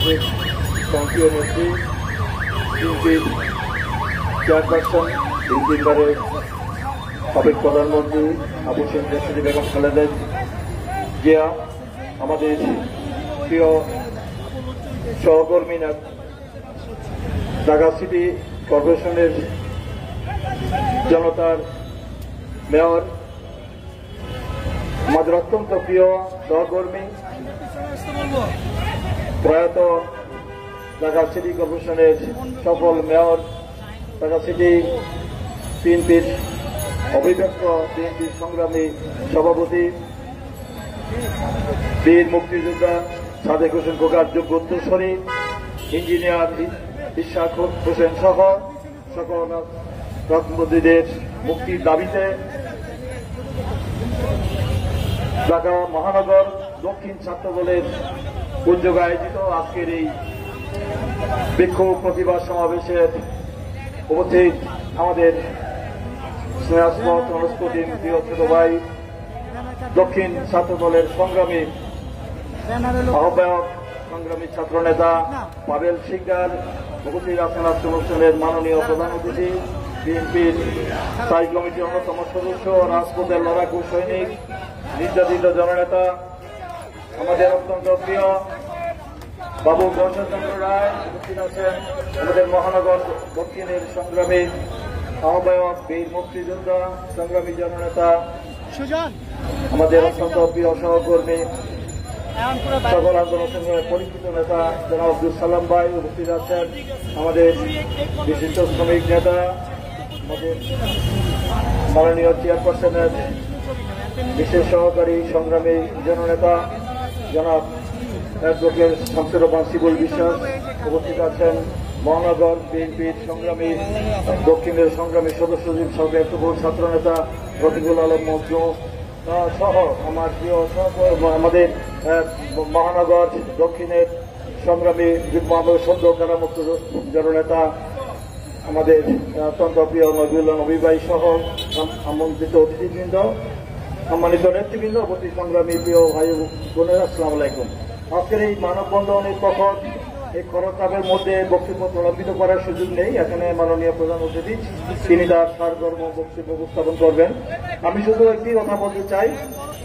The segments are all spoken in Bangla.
সাবেক সংসদীয় নেত্রী, বিএনপির চেয়ারপারসন, এই তিনবারের সাবেক প্রধানমন্ত্রী আবু হোসেন দেশনেত্রী বেগম খালেদা জিয়া, আমাদের প্রিয় সহকর্মী ঢাকা সিটি কর্পোরেশনের জনতার মেয়র, আমাদের অত্যন্ত প্রিয় সহকর্মী, প্রয়াত ঢাকা সিটি কর্পোরেশনের সফল মেয়র, ঢাকা সিটি বিএনপির অবিভক্ত বিএনপির সংগ্রামী সভাপতি, বীর মুক্তিযোদ্ধা সাদেক হোসেন খোকার যোগ্য উত্তরসূরি, ইঞ্জিনিয়ার ইশাক হোসেন সহ সকল রাজনীতিবিদদের মুক্তির দাবিতে ঢাকা মহানগর দক্ষিণ ছাত্র দলের উদ্যোগে আয়োজিত আজকের এই বিক্ষোভ প্রতিবাদ সমাবেশের উপস্থিত আমাদের স্নেহাস্পদ অনুষ্ঠিত প্রিয় ছোট ভাই, দক্ষিণ ছাত্র দলের সংগ্রামী আহ্বায়ক, সংগ্রামী ছাত্র নেতা পাবেল শিকদার, উপস্থিত আছেন আজকে অনুষ্ঠানের মাননীয় প্রধান অতিথি, বিএনপির স্থায়ী কমিটির অন্যতম সদস্য, রাজপথের লড়াকু সৈনিক, নির্যাতিত জননেতা, আমাদের অত্যন্ত প্রিয় বাবু গণচন্দ্র রায়, উপস্থিত আছেন আমাদের মহানগর দক্ষিণের সংগ্রামী আহ্বায়ক, বীর মুক্তিযোদ্ধা, সংগ্রামী জননেতা, আমাদের অত্যন্ত প্রিয় সহকর্মী, সকল আন্দোলন সংগ্রামের পরিচিত নেতা জনাব আব্দুল সালাম ভাই, উপস্থিত আছেন আমাদের বিশিষ্ট শ্রমিক নেতা, আমাদের মাননীয় চেয়ারপারসনের বিশেষ সহকারী সংগ্রামী জননেতা জনাব অ্যাডভোকেট শামসুর রহমান শিবুল বিশ্বাস, উপস্থিত আছেন মহানগর বিএনপির সংগ্রামী দক্ষিণের সংগ্রামী সদস্য সরকার ছাত্র নেতা রফিকুল আলম মজনু সহ আমার প্রিয় আমাদের মহানগর দক্ষিণের সংগ্রামী সদ্য কারামুক্ত জননেতা, আমাদের অত্যন্ত প্রিয় নজরুল্লাহ নবী ভাই সহ আমন্ত্রিত অতিথিবৃন্দ, সম্মানিত নেতৃবৃন্দ, উপস্থিত সংগ্রামী প্রিয় ভাই বোনেরা, আসসালামু আলাইকুম। আজকের এই মানববন্ধনের পক্ষে এই খরতাপের মধ্যে বক্তব্য প্রলম্বিত করার সুযোগ নেই। এখানে মাননীয় প্রধান অতিথি তিনি তার সারকর্ম বক্তব্য উপস্থাপন করবেন। আমি শুধু একটি কথা বলতে চাই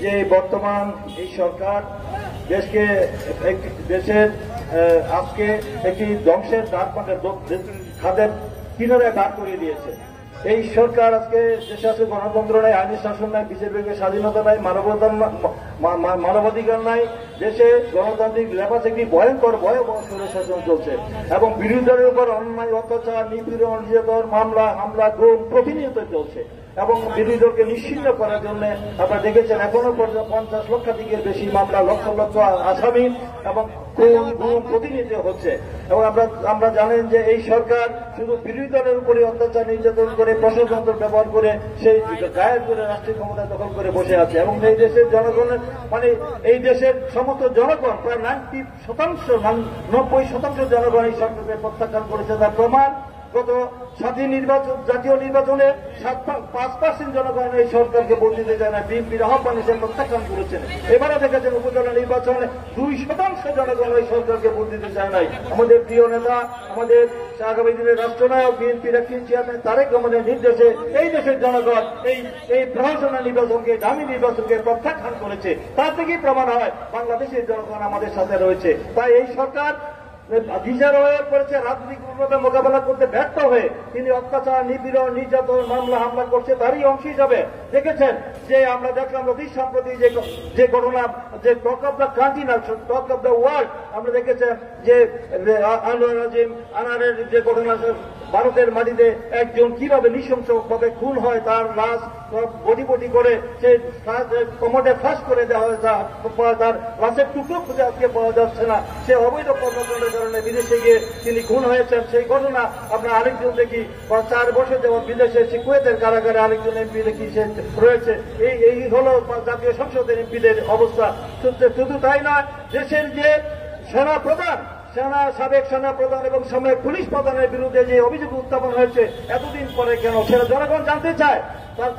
যে বর্তমান এই সরকার দেশের আজকে একটি ধ্বংসের দ্বার খাদের কিনারে দাঁড় করিয়ে দিয়েছে। এই সরকার আজকে দেশে আছে গণতন্ত্র নাই, আইনের শাসন নাই, বিচার স্বাধীনতা নাই, মানবাধিকার নাই, দেশে গণতান্ত্রিক লেবাস একটি ভয়ঙ্কর ভয়াবহ শাসন চলছে এবং বিরোধীদের উপর অন্যায়, অত্যাচার, নিপীড়ন, নির্যাতন, মামলা হামলা, গুম প্রতিনিয়ত চলছে এবং বিরোধী দলকে নিশ্চিহ্ন করার জন্য আপনারা দেখেছেন এখনো পর্যন্ত 50 লক্ষাধিকের বেশি মামলা, লক্ষ লক্ষ আসামি এবং গুম প্রতিনিয়ত হচ্ছে। এবং আমরা জানেন যে এই সরকার শুধু বিরোধী দলের উপরে অত্যাচার নির্যাতন করে, প্রশাসনতন্ত্র ব্যবহার করে সেই গায়ের করে রাষ্ট্রীয় ক্ষমতা দখল করে বসে আছে এবং এই দেশের জনগণের এই দেশের সমস্ত জনগণ প্রায় 90% জনগণ এই সরকারকে প্রত্যাখ্যান করেছে। তার প্রমাণ গত জাতীয় নির্বাচনে 5% জনগণ এই সরকারকে ভোট দিতে চায় না, বিএনপির আহ্বানে সে প্রত্যাখ্যান করেছেন। এবারে দেখেছেন উপজেলা নির্বাচনে 2% জনগণ এই সরকারকে ভোট দিতে চায় নাই। আমাদের প্রিয় নেতা, আমাদের আগামী দিনের রাষ্ট্রনায়ক, বিএনপির একটি চেয়ারম্যান তারেক রহমানের নির্দেশে এই দেশের জনগণ এই প্রহসনা নির্বাচনকে, দামি নির্বাচনকে প্রত্যাখ্যান করেছে। তার থেকেই প্রমাণ হয় বাংলাদেশের জনগণ আমাদের সাথে রয়েছে। তাই এই সরকার বিচার হয়ে পড়েছে, রাজনৈতিকভাবে মোকাবেলা করতে ব্যর্থ হয়ে তিনি অত্যাচার, নিপীড়ন, নির্যাতন, মামলা হামলা করছে। তারই অংশ হিসাবে দেখেছেন যে আমরা দেখলাম অতি সম্প্রতি যে ঘটনা, যে টক অব দ্য কান্ট্রি না, টক অব দ্য ওয়ার্ল্ড, আমরা দেখেছেন যে আনারের যে ঘটনা, ভারতের মাটিতে একজন কিভাবে নৃশংসভাবে খুন হয়, তার লাশ বটি করে সেই কমোডে ফাঁস করে দেওয়া হয়েছে, তার লাশের টুকরো খুঁজে আজকে পাওয়া যাচ্ছে না। সে অবৈধ কর্মকাণ্ডের কারণে বিদেশে গিয়ে তিনি খুন হয়েছেন। সেই ঘটনা আমরা আরেকজন দেখি 4 বছর যেমন বিদেশে কুয়েতের কারাগারে আরেকজন এমপি দেখি সে রয়েছে। এই হল জাতীয় সংসদের এমপিদের অবস্থা। শুধু তাই নয়, দেশের যে সেনা প্রধান, সাবেক সেনা প্রধান এবং সাময়িক পুলিশ প্রধানের বিরুদ্ধে যে অভিযোগ উত্থাপন হয়েছে এতদিন পরে কেন, সেটা জনগণ জানতে চায়।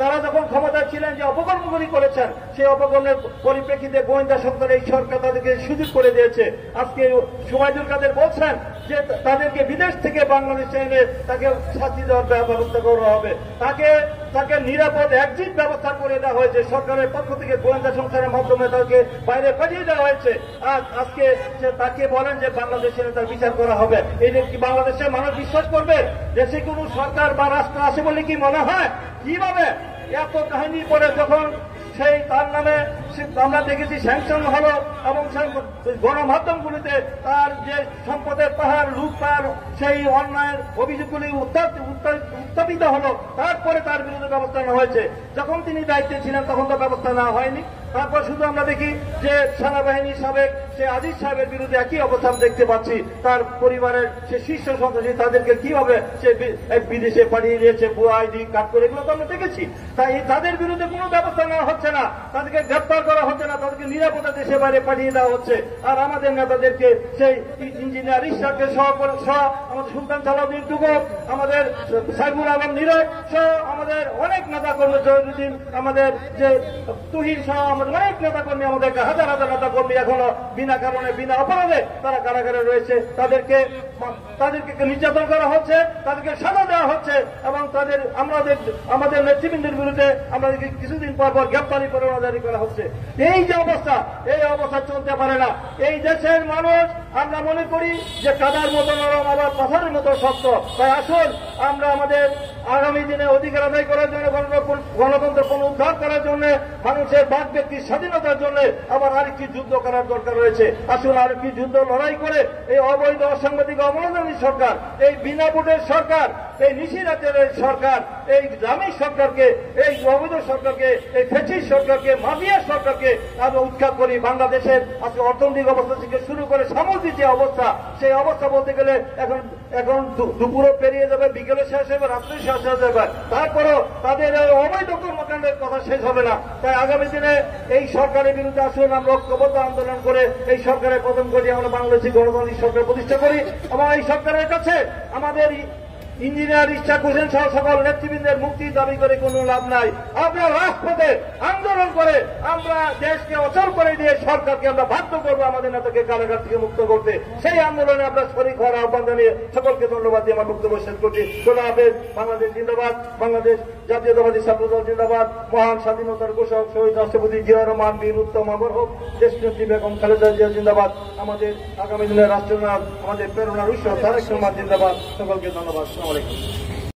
তারা যখন ক্ষমতায় ছিলেন যে অপকর্মগুলি করেছেন সেই অপকর্মের পরিপ্রেক্ষিতে গোয়েন্দা সংস্থার এই সরকার তাদেরকে সুযোগ করে দিয়েছে। আজকে সুমাইদুল কাদের বলছেন যে তাদেরকে বিদেশ থেকে বাংলাদেশে এনে তাকে শাস্তি দেওয়ার ব্যবস্থা করা হবে, তাকে নিরাপদ এক্সিট ব্যবস্থা করে দেওয়া হয়েছে সরকারের পক্ষ থেকে, গোয়েন্দা সংস্থার মাধ্যমে তাকে বাইরে পাঠিয়ে দেওয়া হয়েছে। আর আজকে তাকে বলেন যে বাংলাদেশে তার বিচার করা হবে। এই কি বাংলাদেশের মানুষ বিশ্বাস করবে? দেশে কোনো সরকার বা রাষ্ট্র আছে বলে কি মনে হয়? কিভাবে এত কাহিনী পরে যখন সেই তার নামে আমরা দেখেছি স্যাংশন হলো এবং গণমাধ্যমগুলিতে তার যে সম্পদের পাহাড় লুটপাট সেই অন্যায়ের অভিযোগগুলি উত্থাপিত হলো, তারপরে তার বিরুদ্ধে ব্যবস্থা নেওয়া হয়েছে। যখন তিনি দায়িত্বে ছিলেন তখন তো ব্যবস্থা নেওয়া হয়নি। তারপর শুধু আমরা দেখি যে সেনাবাহিনীর সাবেক সে আজিজ সাহেবের বিরুদ্ধে একই অবস্থান দেখতে পাচ্ছি। তার পরিবারের সে শীর্ষ সন্ত্রাসী তাদেরকে কিভাবে সে বিদেশে পাঠিয়ে দিয়েছে, ভুয়া আইডি কার্ড করে, এগুলো তো আমরা দেখেছি। তাই তাদের বিরুদ্ধে কোনো ব্যবস্থা নেওয়া হচ্ছে না, তাদেরকে গ্রেপ্তার করা হচ্ছে না, তাদেরকে নিরাপদে দেশে বাইরে পাঠিয়ে দেওয়া হচ্ছে। আর আমাদের নেতাদেরকে সেই ইঞ্জিনিয়ার ইশাককে সহ আমাদের সুলতান সালাউদ্দিন টুকু, আমাদের সাইফুল আলম নীরব সহ আমাদের অনেক নেতা কর্মী, জহিরুদ্দিন, আমাদের যে তুহিন সহ আমাদের অনেক নেতা কর্মী, আমাদের হাজার হাজার নেতা কর্মী এখনো বিনা কারণে বিনা অপরাধে তারা কারাগারে রয়েছে। তাদেরকে নির্যাতন করা হচ্ছে, তাদেরকে সাজা দেওয়া হচ্ছে এবং আমাদের নেতৃবৃন্দের বিরুদ্ধে আমাদেরকে কিছুদিন পর গ্রেপ্তারি পরোয়ানা জারি করা হচ্ছে। এই যে অবস্থা, এই অবস্থা চলতে পারে না। এই দেশের মানুষ আমরা মনে করি যে কাদার মতো নরম, আবার পাথরের মতো শক্ত। তাই আসুন আমরা আমাদের আগামী দিনে অধিকার আদায় করার জন্য, গণতন্ত্র পুনরুদ্ধার করার জন্য, মানুষের বাক ব্যক্তির স্বাধীনতার জন্য আবার আরেকটি যুদ্ধ করার দরকার রয়েছে। আসুন আরেকটি যুদ্ধ লড়াই করে এই অবৈধ অসাংবাদিক অবমাননী সরকার, এই বিনা ভোটের সরকার, এই নিশিরাতের সরকার, এই জামির সরকারকে, এই অবৈধ সরকারকে, এই ফেসিস সরকারকে, মাফিয়া সরকারকে আমরা উৎখাত করি। বাংলাদেশের আজকে অর্থনৈতিক অবস্থা থেকে শুরু করে সামগ্রিক যে অবস্থা, সেই অবস্থা বলতে গেলে এখন দুপুরও পেরিয়ে যাবে, বিকেলে শেষ হবে, রাত্রে শেষ হয়ে যাবে, তারপরও তাদের অবৈধ কর্মকাণ্ডের কথা শেষ হবে না। তাই আগামী দিনে এই সরকারের বিরুদ্ধে আসুন আমরা ঐক্যবদ্ধ আন্দোলন করে এই সরকারের পতন করি, আমরা বাংলাদেশি গণতান্ত্রিক সরকার প্রতিষ্ঠা করি এবং এই সরকারের কাছে আমাদের ইঞ্জিনিয়ার ইশাক হোসেন সহ সকল নেতৃবৃন্দের মুক্তি দাবি করে কোনো লাভ নাই। আমরা রাজপথে আন্দোলন করে আমরা দেশকে অচল করে দিয়ে সরকারকে আমরা বাধ্য করবো আমাদের নেতাকে কারাগার থেকে মুক্ত করতে। সেই আন্দোলনে আমরা শরীক হওয়ার আহ্বান জানিয়ে সকলকে ধন্যবাদ দিয়ে আমার বক্তব্য শেষ করছি। খোদা হাফেজ। বাংলাদেশ জিন্দাবাদ, বাংলাদেশ জাতীয়তাবাদী ছাত্রদল জিন্দাবাদ, মহান স্বাধীনতার ঘোষক শহীদ রাষ্ট্রপতি জিয়া রহমান, বীর উত্তম অমর হোক, দেশনেত্রী বেগম খালেদা জিয়া জিন্দাবাদ, আমাদের আগামী দিনের রাষ্ট্রনায়ক, আমাদের প্রেরণার উৎস তারেক রহমান জিন্দাবাদ। সকলকে ধন্যবাদ। আসসালামু আলাইকুম।